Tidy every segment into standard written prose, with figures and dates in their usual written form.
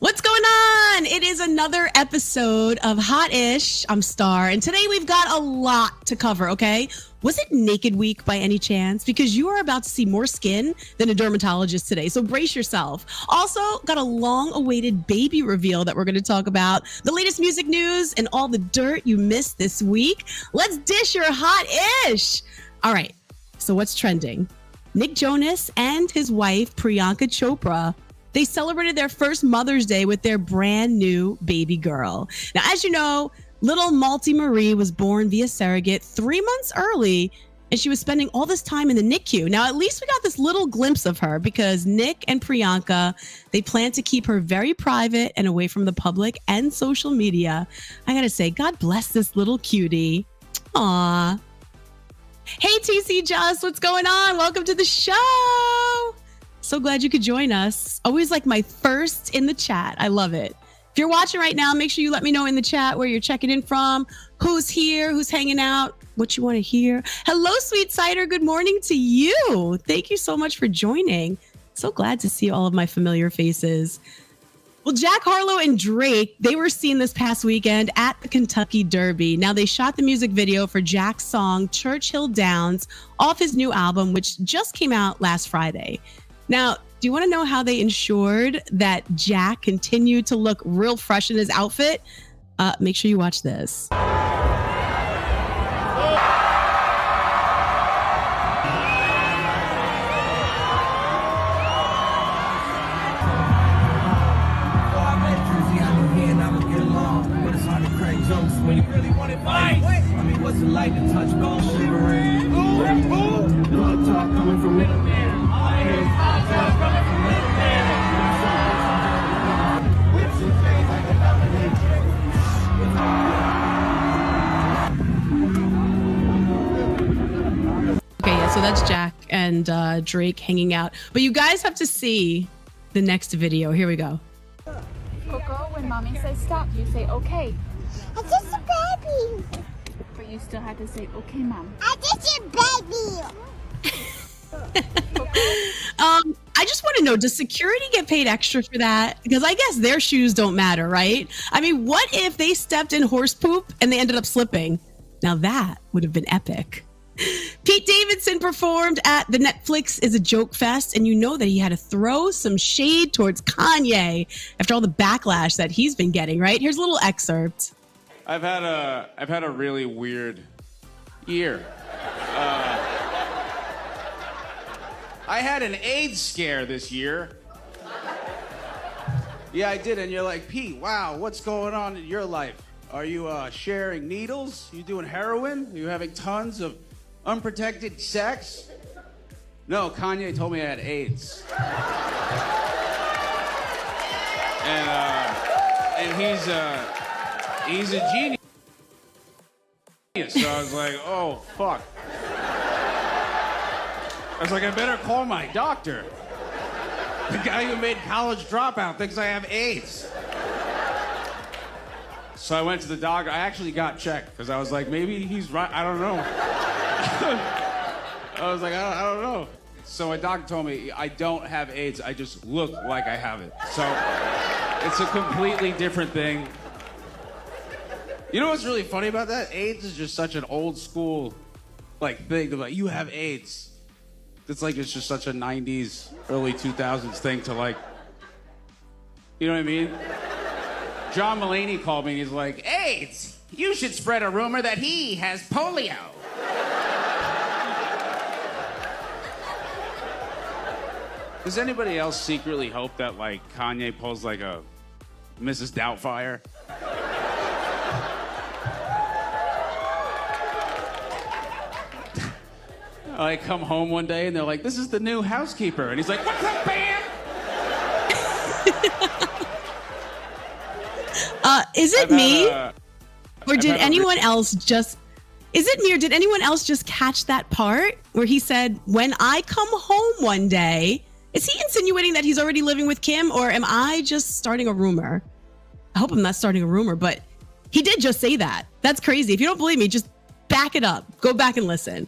What's going on? It is another episode of Hotish. I'm Starr, and today we've got a lot to cover, okay? Was it Naked Week by any chance? Because you are about to see more skin than a dermatologist today, so brace yourself. Also, got a long-awaited baby reveal that we're going to talk about, the latest music news, and all the dirt you missed this week. Let's dish your hot-ish. All right, so what's trending? Nick Jonas and his wife, Priyanka Chopra, they celebrated their first Mother's Day with their brand new baby girl. Now, as you know, little Malty Marie was born via surrogate 3 months early, and she was spending all this time in the NICU. Now, at least we got this little glimpse of her because Nick and Priyanka, they plan to keep her very private and away from the public and social media. I gotta say, God bless this little cutie. Aw. Hey, TC Just, what's going on? Welcome to the show. So glad you could join us. Always like my first in the chat. I love it. If you're watching right now, make sure you let me know in the chat where you're checking in from, who's here, who's hanging out, what you want to hear. Hello, Sweet Cider. Good morning to you. Thank you so much for joining. So glad to see all of my familiar faces. Well, Jack Harlow and Drake, they were seen this past weekend at the Kentucky Derby. Now, they shot the music video for Jack's song Churchill Downs off his new album, which just came out last Friday. Now, do you want to know how they ensured that Jack continued to look real fresh in his outfit? Make sure you watch this. What's it like to touch gold shivering? Love talk coming from middleman. Okay, yeah, so that's Jack and Drake hanging out. But you guys have to see the next video. Here we go. Coco, when mommy says stop, you say okay. I just a baby. But you still have to say okay, mom. I just a baby. I just want to know, does security get paid extra for that? Because I guess their shoes don't matter, right? I mean, what if they stepped in horse poop and they ended up slipping? Now that would have been epic. Pete Davidson performed at the Netflix is a Joke Fest, and you know that he had to throw some shade towards Kanye after all the backlash that he's been getting, right? Here's a little excerpt. I've had a really weird year. I had an AIDS scare this year. Yeah, I did, and you're like, Pete, wow, what's going on in your life? Are you sharing needles? You doing heroin? Are you having tons of unprotected sex? No, Kanye told me I had AIDS. And he's a genius. So I was like, oh, fuck. I was like, I better call my doctor. The guy who made College Dropout thinks I have AIDS. So I went to the doctor. I actually got checked because I was like, maybe he's right. I don't know. I was like, I don't know. So my doctor told me I don't have AIDS. I just look like I have it. So it's a completely different thing. You know what's really funny about that? AIDS is just such an old school thing. They're like, you have AIDS. It's like it's just such a 90s, early 2000s thing to you know what I mean? John Mulaney called me and he's like, AIDS, you should spread a rumor that he has polio. Does anybody else secretly hope that Kanye pulls a Mrs. Doubtfire? I come home one day and they're like, this is the new housekeeper. And he's like, what's up, Bam? Is it me? Or did anyone else just... Is it me or did anyone else just catch that part where he said, when I come home one day... Is he insinuating that he's already living with Kim, or am I just starting a rumor? I hope I'm not starting a rumor, but he did just say that. That's crazy. If you don't believe me, just back it up. Go back and listen.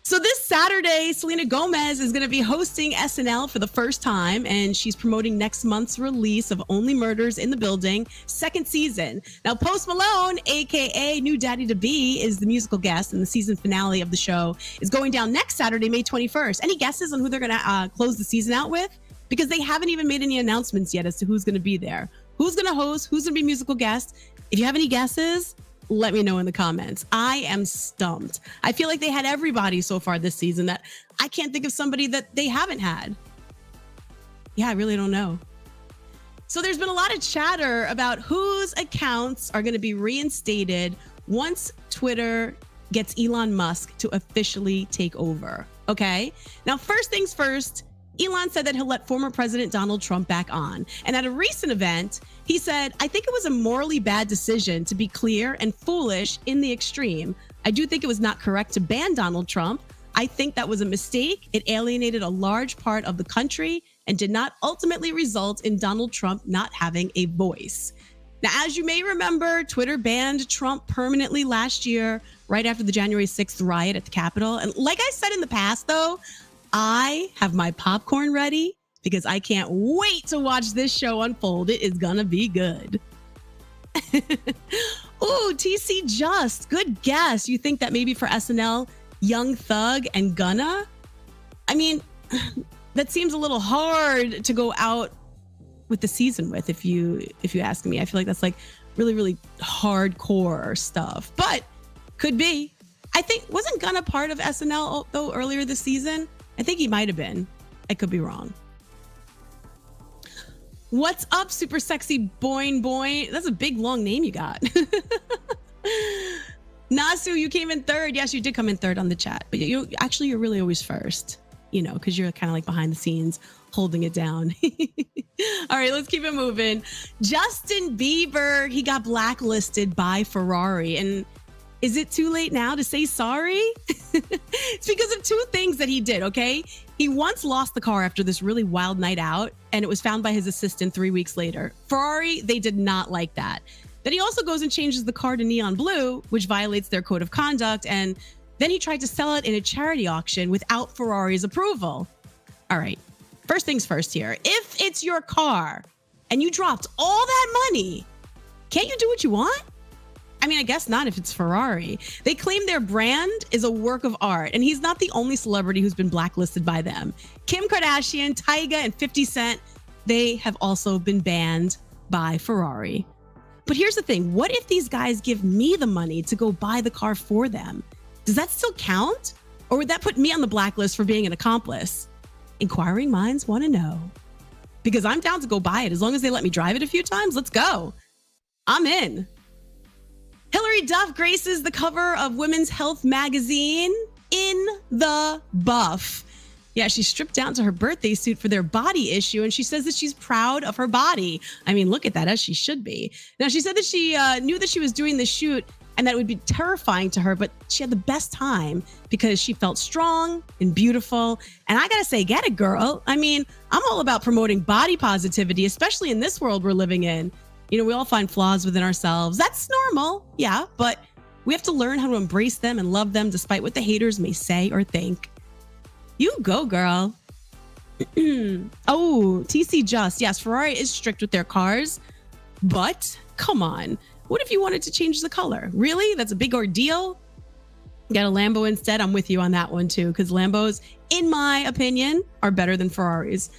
So this Saturday, Selena Gomez is going to be hosting SNL for the first time, and she's promoting next month's release of Only Murders in the Building, second season. Now, Post Malone, a.k.a. New Daddy to Be, is the musical guest, and the season finale of the show is going down next Saturday, May 21st. Any guesses on who they're going to close the season out with? Because they haven't even made any announcements yet as to who's going to be there. Who's going to host? Who's going to be musical guest? If you have any guesses, let me know in the comments. I am stumped. I feel like they had everybody so far this season that I can't think of somebody that they haven't had. Yeah, I really don't know. So there's been a lot of chatter about whose accounts are going to be reinstated once Twitter gets Elon Musk to officially take over. Okay? Now, first things first, Elon said that he'll let former President Donald Trump back on. And at a recent event, he said, I think it was a morally bad decision to be clear and foolish in the extreme. I do think it was not correct to ban Donald Trump. I think that was a mistake. It alienated a large part of the country and did not ultimately result in Donald Trump not having a voice. Now, as you may remember, Twitter banned Trump permanently last year, right after the January 6th riot at the Capitol. And like I said in the past, though, I have my popcorn ready because I can't wait to watch this show unfold. It is gonna be good. Ooh, TC Just, good guess. You think that maybe for SNL, Young Thug and Gunna? I mean, that seems a little hard to go out with the season with, if you ask me. I feel like that's like really, really hardcore stuff, but could be. I think, wasn't Gunna part of SNL though earlier this season? I think he might have been. I could be wrong. What's up, super sexy Boing Boing? That's a big, long name you got. Nasu, you came in third. Yes, you did come in third on the chat. But you're really always first, you know, because you're kind of like behind the scenes holding it down. All right, let's keep it moving. Justin Bieber, he got blacklisted by Ferrari. And is it too late now to say sorry? It's because of two things that he did, okay? He once lost the car after this really wild night out, and it was found by his assistant 3 weeks later. Ferrari, they did not like that. Then he also goes and changes the car to neon blue, which violates their code of conduct, and then he tried to sell it in a charity auction without Ferrari's approval. All right, first things first here. If it's your car and you dropped all that money, can't you do what you want? I mean, I guess not if it's Ferrari. They claim their brand is a work of art, and he's not the only celebrity who's been blacklisted by them. Kim Kardashian, Tyga, and 50 Cent, they have also been banned by Ferrari. But here's the thing. What if these guys give me the money to go buy the car for them? Does that still count? Or would that put me on the blacklist for being an accomplice? Inquiring minds want to know. Because I'm down to go buy it. As long as they let me drive it a few times, let's go. I'm in. Hilary Duff graces the cover of Women's Health magazine in the buff. Yeah, she stripped down to her birthday suit for their body issue, and she says that she's proud of her body. I mean, look at that, as she should be. Now, she said that she knew that she was doing the shoot and that it would be terrifying to her, but she had the best time because she felt strong and beautiful. And I gotta say, get it, girl. I mean, I'm all about promoting body positivity, especially in this world we're living in. You know, we all find flaws within ourselves. That's normal, yeah, but we have to learn how to embrace them and love them despite what the haters may say or think. You go, girl. Oh, TC Just. Yes, Ferrari is strict with their cars, but come on. What if you wanted to change the color? Really? That's a big ordeal? Get a Lambo instead? I'm with you on that one too, because Lambos, in my opinion, are better than Ferraris.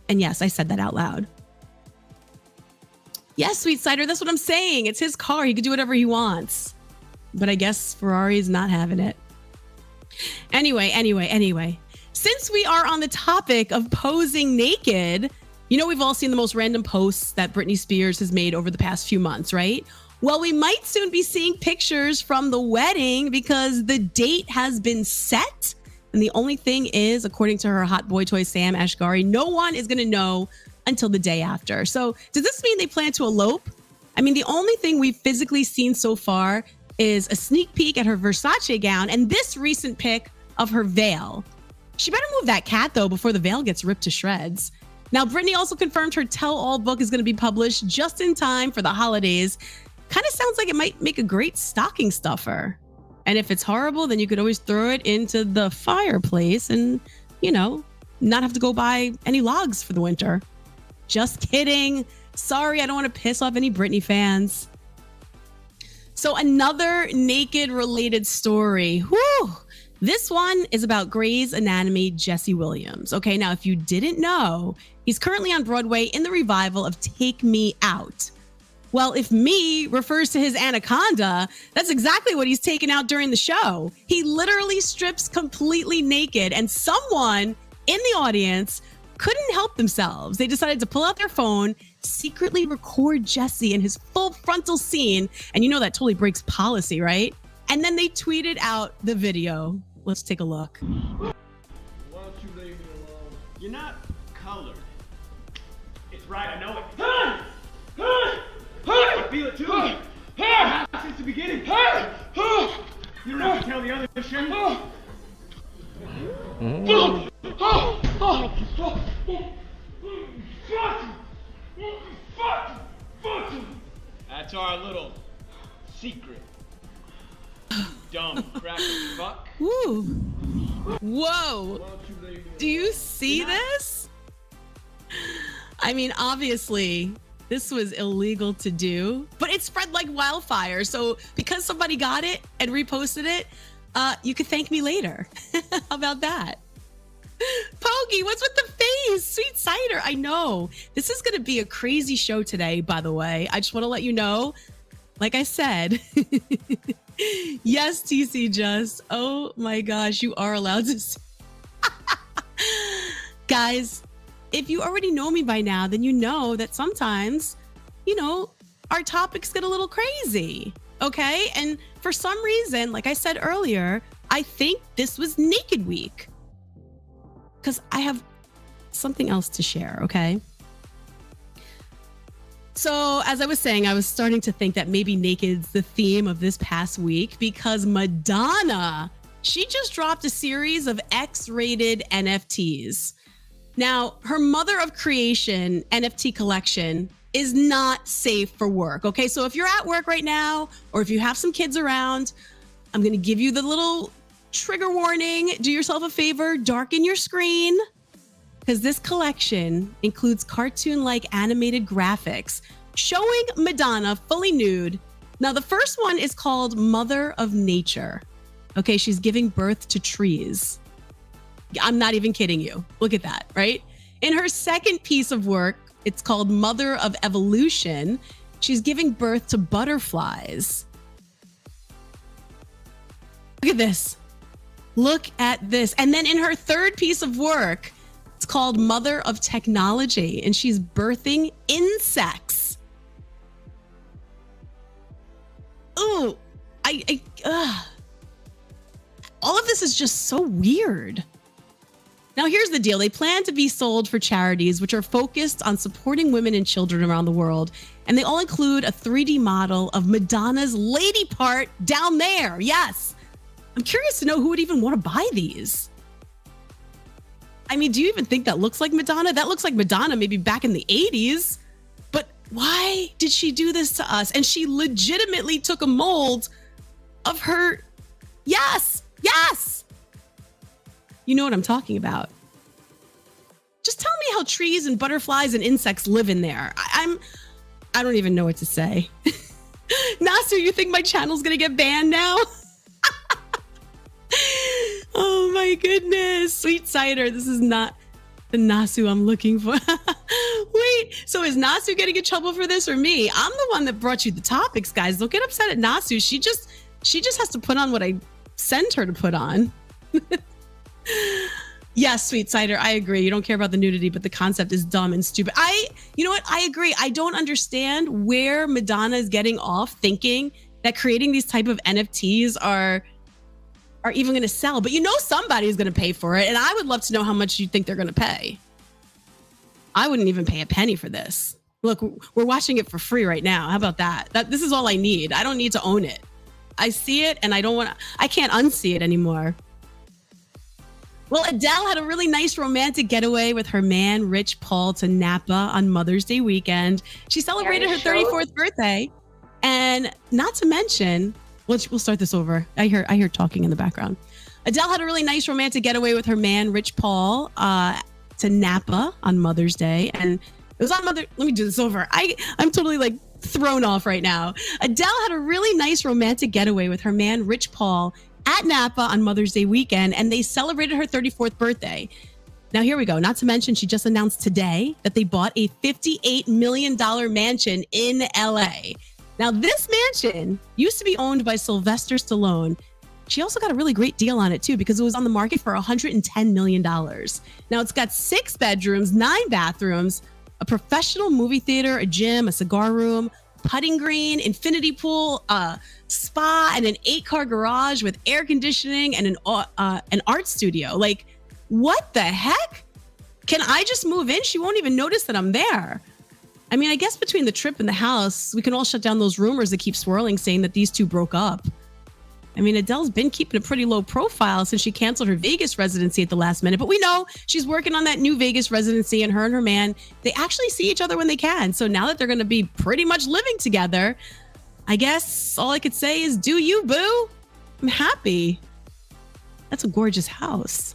And yes, I said that out loud. Yes, Sweet Cider, that's what I'm saying. It's his car. He can do whatever he wants. But I guess Ferrari is not having it. Anyway. Since we are on the topic of posing naked, you know, we've all seen the most random posts that Britney Spears has made over the past few months, right? Well, we might soon be seeing pictures from the wedding because the date has been set. And the only thing is, according to her hot boy toy, Sam Asghari, no one is going to know until the day after. So does this mean they plan to elope? I mean, the only thing we've physically seen so far is a sneak peek at her Versace gown and this recent pic of her veil. She better move that cat, though, before the veil gets ripped to shreds. Now, Britney also confirmed her tell-all book is going to be published just in time for the holidays. Kind of sounds like it might make a great stocking stuffer. And if it's horrible, then you could always throw it into the fireplace and, you know, not have to go buy any logs for the winter. Just kidding. Sorry, I don't want to piss off any Britney fans. So another naked related story. Whew. This one is about Grey's Anatomy Jesse Williams. Okay, now if you didn't know, he's currently on Broadway in the revival of Take Me Out. Well, if me refers to his anaconda, that's exactly what he's taking out during the show. He literally strips completely naked, and someone in the audience couldn't help themselves. They decided to pull out their phone, secretly record Jesse in his full frontal scene, and you know that totally breaks policy, right? And then they tweeted out the video. Let's take a look. Why don't you leave me alone? You're not colored. It's right, I know it. I feel it too. Since the beginning. You don't have to tell the other shit. That's our little secret. Dumb cracker fuck. Woo. Whoa. Why don't you leave me Do you see this? I mean, obviously, this was illegal to do, but it spread like wildfire. So because somebody got it and reposted it, you could thank me later. How about that? Pokey, what's with the face? Sweet cider. I know. This is going to be a crazy show today, by the way. I just want to let you know, like I said, yes, TC Just. Oh my gosh, you are allowed to see. Guys, if you already know me by now, then you know that sometimes, you know, our topics get a little crazy, okay? And for some reason, like I said earlier, I think this was Naked Week because I have something else to share, okay? So as I was saying, I was starting to think that maybe naked's the theme of this past week because Madonna, she just dropped a series of X-rated NFTs. Now, her Mother of Creation NFT collection is not safe for work, okay? So if you're at work right now, or if you have some kids around, I'm gonna give you the little trigger warning. Do yourself a favor, darken your screen, because this collection includes cartoon-like animated graphics showing Madonna fully nude. Now, the first one is called Mother of Nature. Okay, she's giving birth to trees. I'm not even kidding you. Look at that, right? In her second piece of work, it's called Mother of Evolution. She's giving birth to butterflies. Look at this. Look at this. And then in her third piece of work, it's called Mother of Technology, and she's birthing insects. Ooh, all of this is just so weird. Now, here's the deal. They plan to be sold for charities, which are focused on supporting women and children around the world. And they all include a 3D model of Madonna's lady part down there. Yes. I'm curious to know who would even want to buy these. I mean, do you even think that looks like Madonna? That looks like Madonna maybe back in the 80s. But why did she do this to us? And she legitimately took a mold of her. Yes. Yes. You know what I'm talking about. Just tell me how trees and butterflies and insects live in there. I don't even know what to say. Nasu, you think my channel's gonna get banned now? Oh my goodness. Sweet cider. This is not the Nasu I'm looking for. Wait, so is Nasu getting in trouble for this or me? I'm the one that brought you the topics, guys. Don't get upset at Nasu. She just has to put on what I sent her to put on. Yes, sweet cider. I agree. You don't care about the nudity, but the concept is dumb and stupid. You know what? I agree. I don't understand where Madonna is getting off thinking that creating these type of NFTs are even going to sell. But you know somebody's going to pay for it, and I would love to know how much you think they're going to pay. I wouldn't even pay a penny for this. Look, we're watching it for free right now. How about that? This is all I need. I don't need to own it. I see it, and I can't unsee it anymore. Well, Adele had a really nice romantic getaway with her man, Rich Paul, to Napa on Mother's Day weekend. She celebrated her 34th birthday. And not to mention, We'll start this over. I hear talking in the background. Adele had a really nice romantic getaway with her man, Rich Paul, to Napa on Mother's Day. And it was on let me do this over. I'm totally like thrown off right now. Adele had a really nice romantic getaway with her man, Rich Paul, at Napa on Mother's Day weekend, and they celebrated her 34th birthday. Now, here we go. Not to mention, she just announced today that they bought a $58 million mansion in LA. Now, this mansion used to be owned by Sylvester Stallone. She also got a really great deal on it, too, because it was on the market for $110 million. Now, it's got 6 bedrooms, 9 bathrooms, a professional movie theater, a gym, a cigar room, putting green, infinity pool, a spa, and an 8-car garage with air conditioning and an art studio. Like, what the heck? Can I just move in? She won't even notice that I'm there. I mean, I guess between the trip and the house, we can all shut down those rumors that keep swirling saying that these two broke up. I mean, Adele's been keeping a pretty low profile since she canceled her Vegas residency at the last minute. But we know she's working on that new Vegas residency, and her man, they actually see each other when they can. So now that they're going to be pretty much living together, I guess all I could say is, do you, boo? I'm happy. That's a gorgeous house.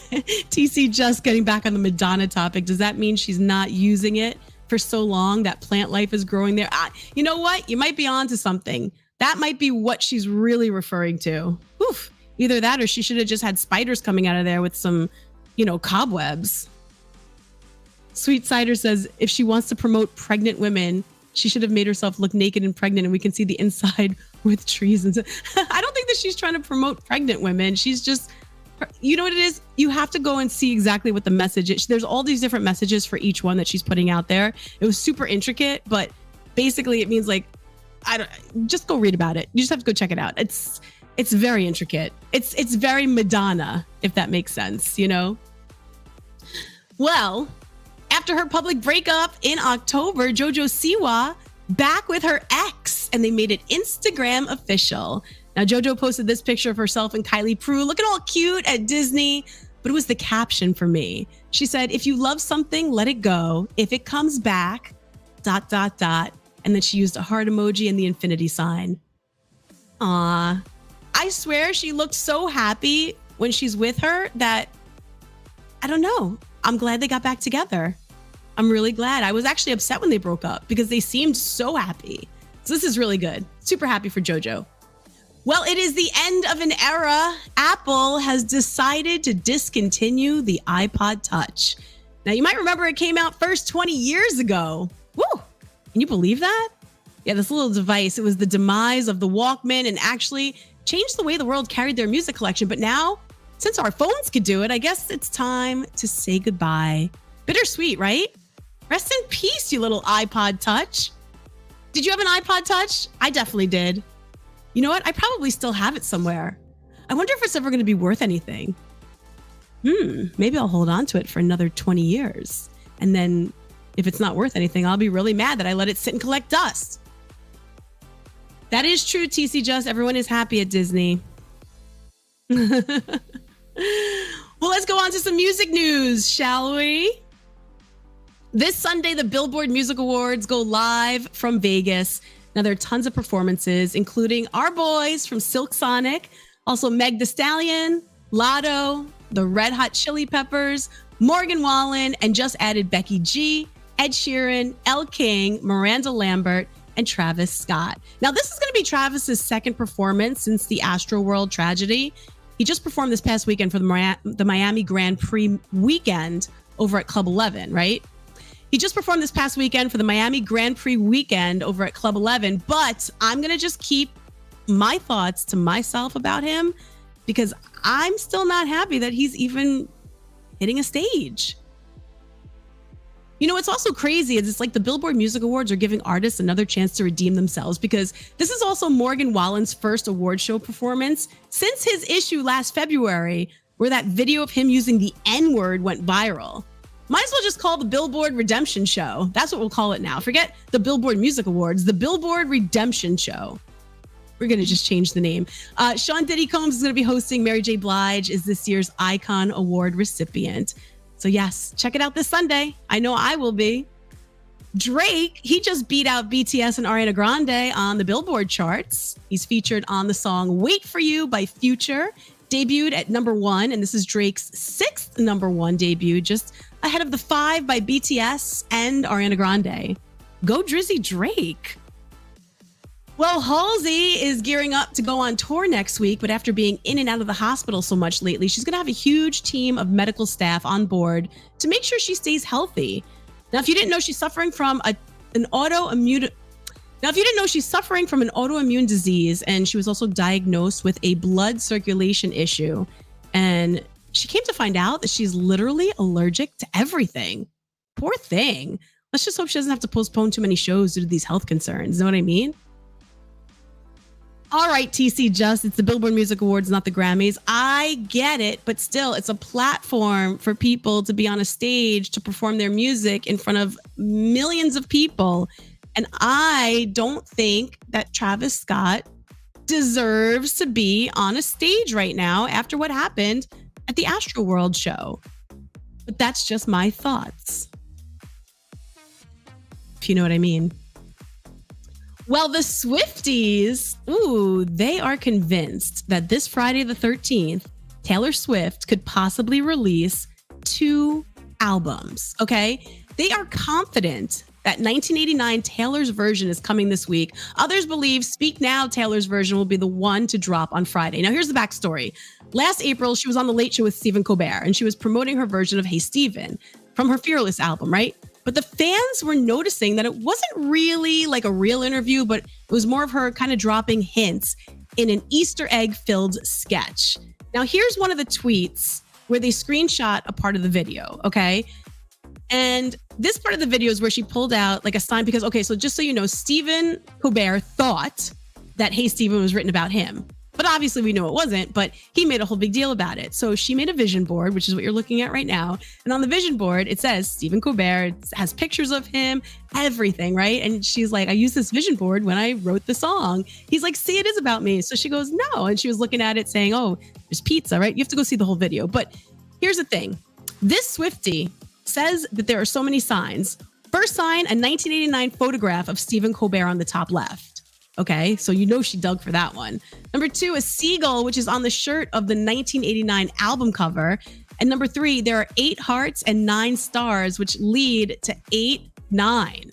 TC just getting back on the Madonna topic. Does that mean she's not using it for so long that plant life is growing there? You know what? You might be onto something. That might be what she's really referring to. Oof. Either that or she should have just had spiders coming out of there with some, cobwebs. Sweet Cider says if she wants to promote pregnant women, she should have made herself look naked and pregnant and we can see the inside with trees. And I don't think that she's trying to promote pregnant women. She's just, you know what it is? You have to go and see exactly what the message is. There's all these different messages for each one that she's putting out there. It was super intricate, but basically it means like, just go read about it. You just have to go check it out. It's very intricate. It's very Madonna, if that makes sense, Well, after her public breakup in October, JoJo Siwa back with her ex, and they made it Instagram official. Now, JoJo posted this picture of herself and Kylie Prue looking all cute at Disney, but it was the caption for me. She said, if you love something, let it go. If it comes back, ... And then she used a heart emoji and the infinity sign. Aw. I swear she looked so happy when she's with her that, I don't know. I'm glad they got back together. I'm really glad. I was actually upset when they broke up because they seemed so happy. So this is really good. Super happy for JoJo. Well, it is the end of an era. Apple has decided to discontinue the iPod Touch. Now, you might remember it came out first 20 years ago. Woo! Can you believe that? Yeah, this little device, it was the demise of the Walkman and actually changed the way the world carried their music collection. But now, since our phones could do it, I guess it's time to say goodbye. Bittersweet, right? Rest in peace, you little iPod Touch. Did you have an iPod Touch? I definitely did. You know what? I probably still have it somewhere. I wonder if it's ever going to be worth anything. Maybe I'll hold on to it for another 20 years. And then if it's not worth anything, I'll be really mad that I let it sit and collect dust. That is true, TC Just. Everyone is happy at Disney. Well, let's go on to some music news, shall we? This Sunday, the Billboard Music Awards go live from Vegas. Now, there are tons of performances, including our boys from Silk Sonic, also Meg Thee Stallion, Lotto, the Red Hot Chili Peppers, Morgan Wallen, and just added Becky G, Ed Sheeran, Elle King, Miranda Lambert, and Travis Scott. Now, this is going to be Travis's second performance since the Astroworld tragedy. He just performed this past weekend for the Miami Grand Prix weekend over at Club 11, right? He just performed this past weekend for the Miami Grand Prix weekend over at Club 11, but I'm going to just keep my thoughts to myself about him because I'm still not happy that he's even hitting a stage. What's also crazy is it's like the Billboard Music Awards are giving artists another chance to redeem themselves because this is also Morgan Wallen's first award show performance since his issue last February, where that video of him using the N-word went viral. Might as well just call the Billboard Redemption Show. That's what we'll call it now. Forget the Billboard Music Awards, the Billboard Redemption Show. We're going to just change the name. Sean Diddy Combs is going to be hosting. Mary J. Blige is this year's Icon Award recipient. So yes, check it out this Sunday. I know I will be. Drake, he just beat out BTS and Ariana Grande on the Billboard charts. He's featured on the song Wait For You by Future, debuted at #1, and this is Drake's 6th #1 debut, just ahead of the 5 by BTS and Ariana Grande. Go Drizzy Drake. Well, Halsey is gearing up to go on tour next week, but after being in and out of the hospital so much lately, she's going to have a huge team of medical staff on board to make sure she stays healthy. Now, if you didn't know, she's suffering from an autoimmune disease, and she was also diagnosed with a blood circulation issue. And she came to find out that she's literally allergic to everything. Poor thing. Let's just hope she doesn't have to postpone too many shows due to these health concerns. You know what I mean? All right, TC Just, it's the Billboard Music Awards, not the Grammys. I get it, but still, it's a platform for people to be on a stage to perform their music in front of millions of people. And I don't think that Travis Scott deserves to be on a stage right now after what happened at the Astroworld show. But that's just my thoughts, if you know what I mean. Well, the Swifties, they are convinced that this Friday the 13th, Taylor Swift could possibly release 2 albums, okay? They are confident that 1989 Taylor's version is coming this week. Others believe Speak Now Taylor's version will be the one to drop on Friday. Now, here's the backstory. Last April, she was on The Late Show with Stephen Colbert, and she was promoting her version of Hey Stephen from her Fearless album, right? But the fans were noticing that it wasn't really like a real interview, but it was more of her kind of dropping hints in an Easter egg-filled sketch. Now, here's one of the tweets where they screenshot a part of the video, okay? And this part of the video is where she pulled out like a sign because, okay, so just so you know, Stephen Colbert thought that Hey Stephen was written about him. But obviously we know it wasn't, but he made a whole big deal about it. So she made a vision board, which is what you're looking at right now. And on the vision board, it says Stephen Colbert. It has pictures of him, everything, right? And she's like, I used this vision board when I wrote the song. He's like, see, it is about me. So she goes, no. And she was looking at it saying, oh, there's pizza, right? You have to go see the whole video. But here's the thing. This Swiftie says that there are so many signs. First sign, a 1989 photograph of Stephen Colbert on the top left. Okay, so you know she dug for that one. Number 2, a seagull, which is on the shirt of the 1989 album cover. And number 3, there are 8 hearts and 9 stars, which lead to 8-9.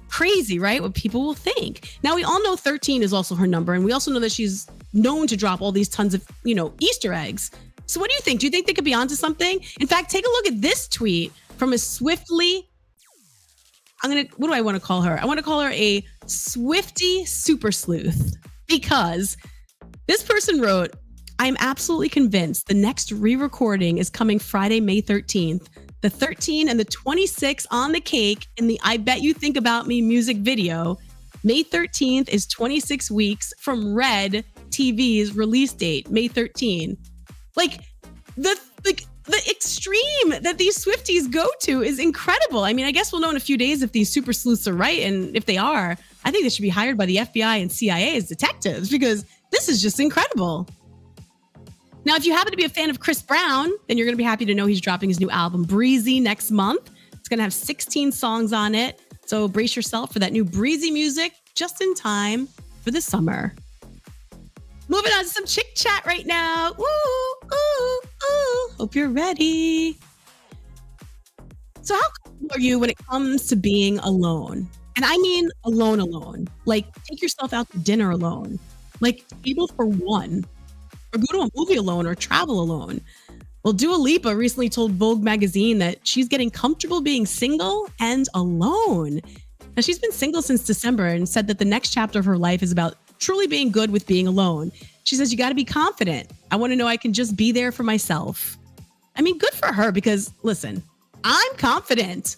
Crazy, right? What people will think. Now, we all know 13 is also her number, and we also know that she's known to drop all these tons of, Easter eggs. So what do you think? Do you think they could be onto something? In fact, take a look at this tweet from a Swiftly. What do I want to call her? I want to call her a Swiftie super sleuth, because this person wrote, I'm absolutely convinced the next re-recording is coming Friday, May 13th. The 13 and the 26 on the cake in the I Bet You Think About Me music video. May 13th is 26 weeks from Red TV's release date, May 13. The extreme that these Swifties go to is incredible. I mean, I guess we'll know in a few days if these super sleuths are right. And if they are, I think they should be hired by the FBI and CIA as detectives, because this is just incredible. Now, if you happen to be a fan of Chris Brown, then you're going to be happy to know he's dropping his new album, Breezy, next month. It's going to have 16 songs on it. So brace yourself for that new breezy music just in time for the summer. Moving on to some chick chat right now. Ooh, ooh, ooh. Hope you're ready. So how comfortable are you when it comes to being alone? And I mean alone. Like, take yourself out to dinner alone. Like, table for one. Or go to a movie alone or travel alone. Well, Dua Lipa recently told Vogue magazine that she's getting comfortable being single and alone. Now, she's been single since December and said that the next chapter of her life is about truly being good with being alone. She says, you got to be confident. I want to know I can just be there for myself. I mean, good for her, because listen, I'm confident,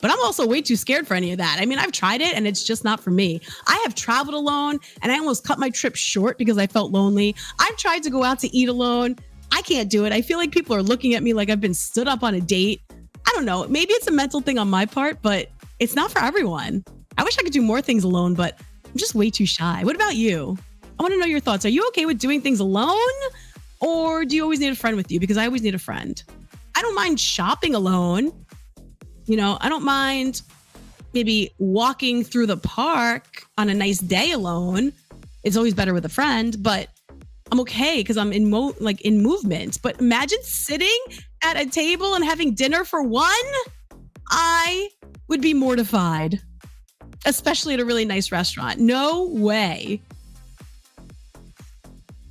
but I'm also way too scared for any of that. I mean, I've tried it and it's just not for me. I have traveled alone and I almost cut my trip short because I felt lonely. I've tried to go out to eat alone. I can't do it. I feel like people are looking at me like I've been stood up on a date. I don't know. Maybe it's a mental thing on my part, but it's not for everyone. I wish I could do more things alone, but I'm just way too shy. What about you? I want to know your thoughts. Are you okay with doing things alone? Or do you always need a friend with you? Because I always need a friend. I don't mind shopping alone. I don't mind maybe walking through the park on a nice day alone. It's always better with a friend, but I'm okay because I'm in movement. But imagine sitting at a table and having dinner for one. I would be mortified, especially at a really nice restaurant. No way.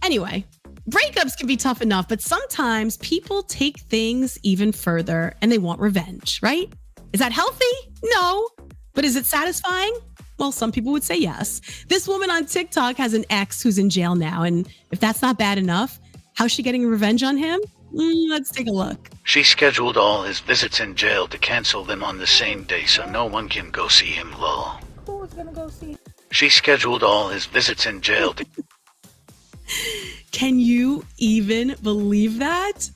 Anyway, breakups can be tough enough, but sometimes people take things even further and they want revenge, right? Is that healthy? No. But is it satisfying? Well, some people would say yes. This woman on TikTok has an ex who's in jail now. And if that's not bad enough, how's she getting revenge on him? Let's take a look. She scheduled all his visits in jail to cancel them on the same day so no one can go see him, lol. Who was gonna go see? She scheduled all his visits in jail to... Can you even believe that?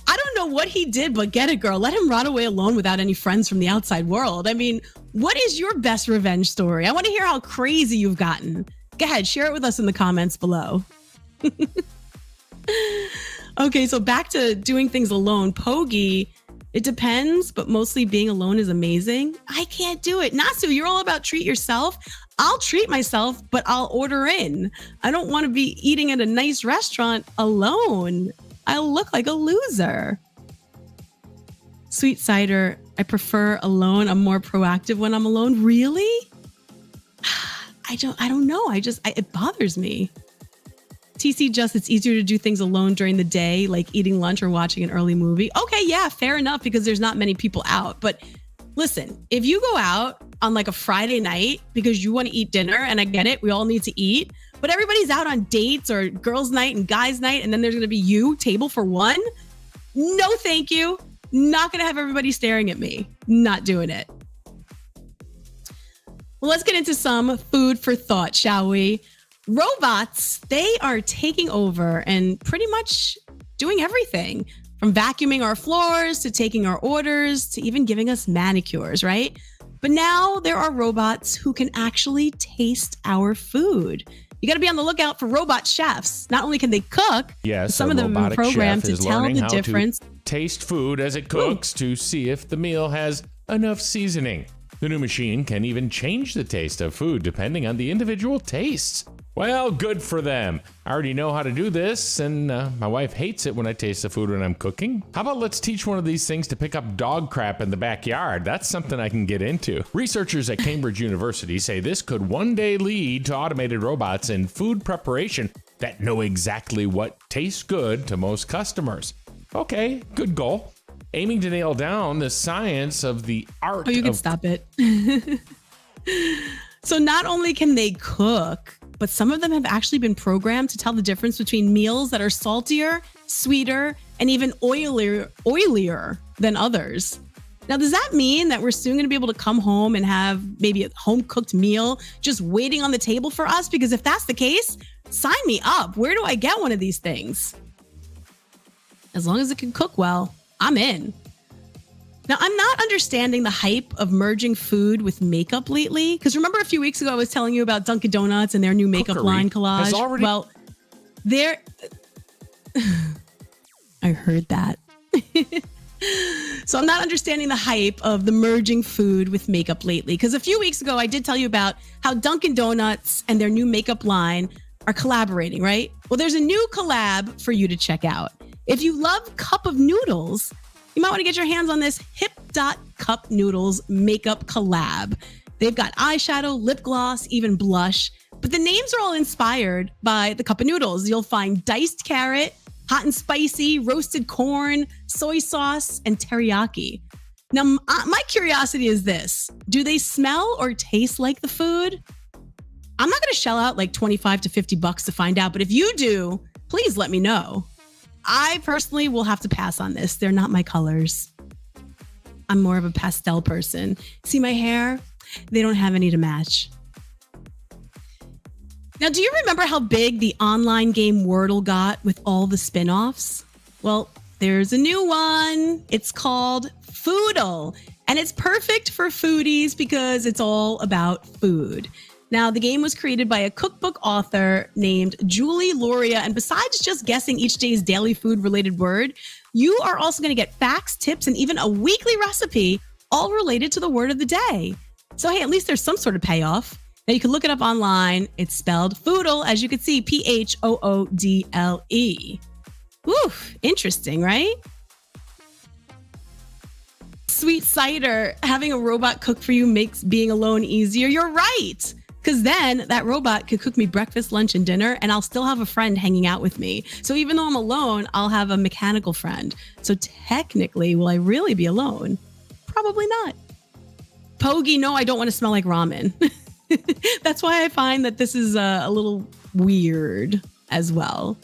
I don't know what he did, but get it, girl. Let him rot away alone without any friends from the outside world. I mean, what is your best revenge story? I want to hear how crazy you've gotten. Go ahead, share it with us in the comments below. Okay, so back to doing things alone. Pogi, it depends, but mostly being alone is amazing. I can't do it. Nasu, you're all about treat yourself. I'll treat myself, but I'll order in. I don't want to be eating at a nice restaurant alone. I'll look like a loser. Sweet cider, I prefer alone. I'm more proactive when I'm alone. Really? I don't know. It bothers me. TC it's easier to do things alone during the day, like eating lunch or watching an early movie. Okay, yeah, fair enough, because there's not many people out. But listen, if you go out on like a Friday night because you want to eat dinner, and I get it, we all need to eat, but everybody's out on dates or girls' night and guys' night, and then there's going to be you, table for one? No, thank you. Not going to have everybody staring at me. Not doing it. Well, let's get into some food for thought, shall we? Robots, they are taking over and pretty much doing everything, from vacuuming our floors to taking our orders to even giving us manicures, right? But now there are robots who can actually taste our food. You got to be on the lookout for robot chefs. Not only can they cook, yes, some of them are programmed to tell the difference. Taste food as it cooks to see if the meal has enough seasoning. The new machine can even change the taste of food depending on the individual tastes. Well, good for them. I already know how to do this, and my wife hates it when I taste the food when I'm cooking. How about let's teach one of these things to pick up dog crap in the backyard? That's something I can get into. Researchers at Cambridge University say this could one day lead to automated robots in food preparation that know exactly what tastes good to most customers. Okay, good goal. Aiming to nail down the science of the art you can stop it. So not only can they cook, but some of them have actually been programmed to tell the difference between meals that are saltier, sweeter, and even oilier than others. Now, does that mean that we're soon going to be able to come home and have maybe a home-cooked meal just waiting on the table for us? Because if that's the case, sign me up. Where do I get one of these things? As long as it can cook well, I'm in. Now, I'm not understanding the hype of merging food with makeup lately. Because remember a few weeks ago, I was telling you about Dunkin' Donuts and their new makeup line collage? Well, I heard that. So I'm not understanding the hype of the merging food with makeup lately. Because a few weeks ago, I did tell you about how Dunkin' Donuts and their new makeup line are collaborating, right? Well, there's a new collab for you to check out. If you love cup of noodles, you might want to get your hands on this Hip.Cup Noodles makeup collab. They've got eyeshadow, lip gloss, even blush. But the names are all inspired by the cup of noodles. You'll find diced carrot, hot and spicy, roasted corn, soy sauce, and teriyaki. Now, my curiosity is this. Do they smell or taste like the food? I'm not going to shell out like $25 to $50 to find out. But if you do, please let me know. I personally will have to pass on this. They're not my colors. I'm more of a pastel person. See my hair? They don't have any to match. Now, do you remember how big the online game Wordle got with all the spin-offs? Well, there's a new one. It's called Foodle, and it's perfect for foodies because it's all about food. Now, the game was created by a cookbook author named Julie Loria, and besides just guessing each day's daily food-related word, you are also going to get facts, tips, and even a weekly recipe, all related to the word of the day. So, hey, at least there's some sort of payoff. Now, you can look it up online. It's spelled Phoodle, as you can see, Phoodle. Oof, interesting, right? Sweet cider, having a robot cook for you makes being alone easier. You're right. Because then that robot could cook me breakfast, lunch, and dinner, and I'll still have a friend hanging out with me. So even though I'm alone, I'll have a mechanical friend. So technically, will I really be alone? Probably not. Pogi, no, I don't want to smell like ramen. That's why I find that this is a little weird as well.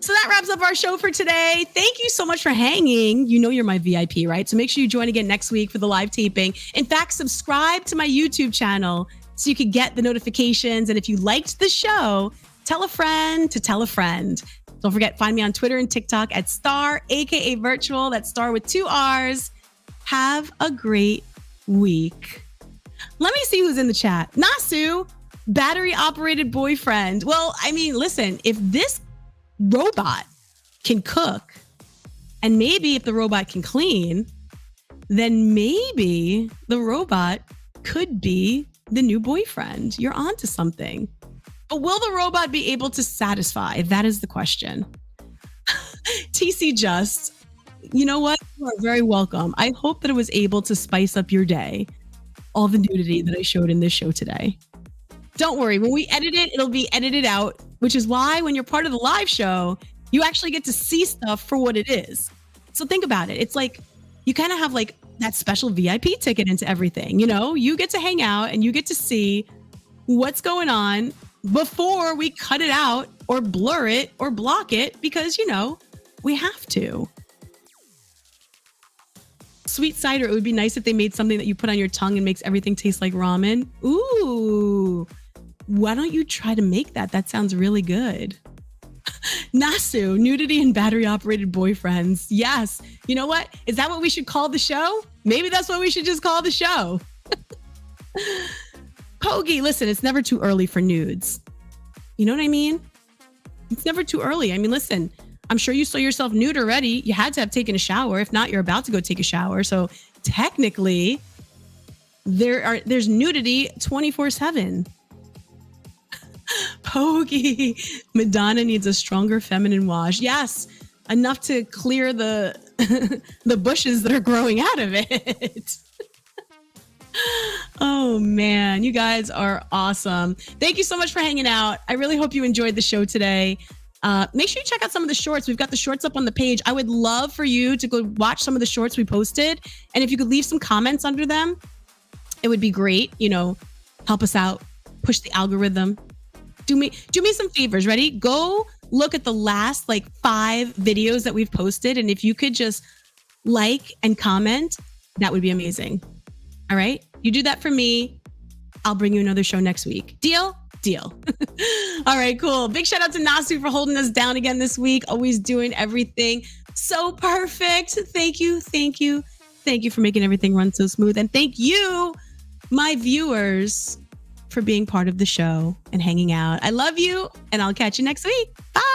So that wraps up our show for today. Thank you so much for hanging. You know you're my VIP, right? So make sure you join again next week for the live taping. In fact, subscribe to my YouTube channel so you can get the notifications. And if you liked the show, tell a friend to tell a friend. Don't forget, find me on Twitter and TikTok at Starr, aka Virtual. That's Starr with 2 R's. Have a great week. Let me see who's in the chat. Nasu, battery operated boyfriend. Well, I mean, listen, if this robot can cook, and maybe if the robot can clean, then maybe the robot could be the new boyfriend. You're onto something. But will the robot be able to satisfy? That is the question. TC Just, you know what? You are very welcome. I hope that it was able to spice up your day. All the nudity that I showed in this show today. Don't worry, when we edit it, it'll be edited out, which is why when you're part of the live show, you actually get to see stuff for what it is. So think about it. It's like you kind of have like that special VIP ticket into everything. You know, you get to hang out and you get to see what's going on before we cut it out or blur it or block it because, you know, we have to. Sweet cider, it would be nice if they made something that you put on your tongue and makes everything taste like ramen. Ooh, why don't you try to make that? That sounds really good. Nasu, nudity and battery operated boyfriends. Yes. You know what? Is that what we should call the show? Maybe that's what we should just call the show. Pogi, listen, it's never too early for nudes. You know what I mean? It's never too early. I mean, listen, I'm sure you saw yourself nude already. You had to have taken a shower. If not, you're about to go take a shower. So technically, there's nudity 24/7. Pogi, Madonna needs a stronger feminine wash. Yes, enough to clear the the bushes that are growing out of it. Oh man, you guys are awesome. Thank you so much for hanging out. I really hope you enjoyed the show today. Make sure you check out some of the shorts. We've got the shorts up on the page. I would love for you to go watch some of the shorts we posted. And if you could leave some comments under them, it would be great. You know, help us out, push the algorithm. Do me some favors. Ready? Go look at the last like 5 videos that we've posted. And if you could just like and comment, that would be amazing. All right. You do that for me. I'll bring you another show next week. Deal? Deal. All right, cool. Big shout out to Nasu for holding us down again this week. Always doing everything so perfect. Thank you. Thank you. Thank you for making everything run so smooth. And thank you, my viewers, for being part of the show and hanging out. I love you, and I'll catch you next week. Bye.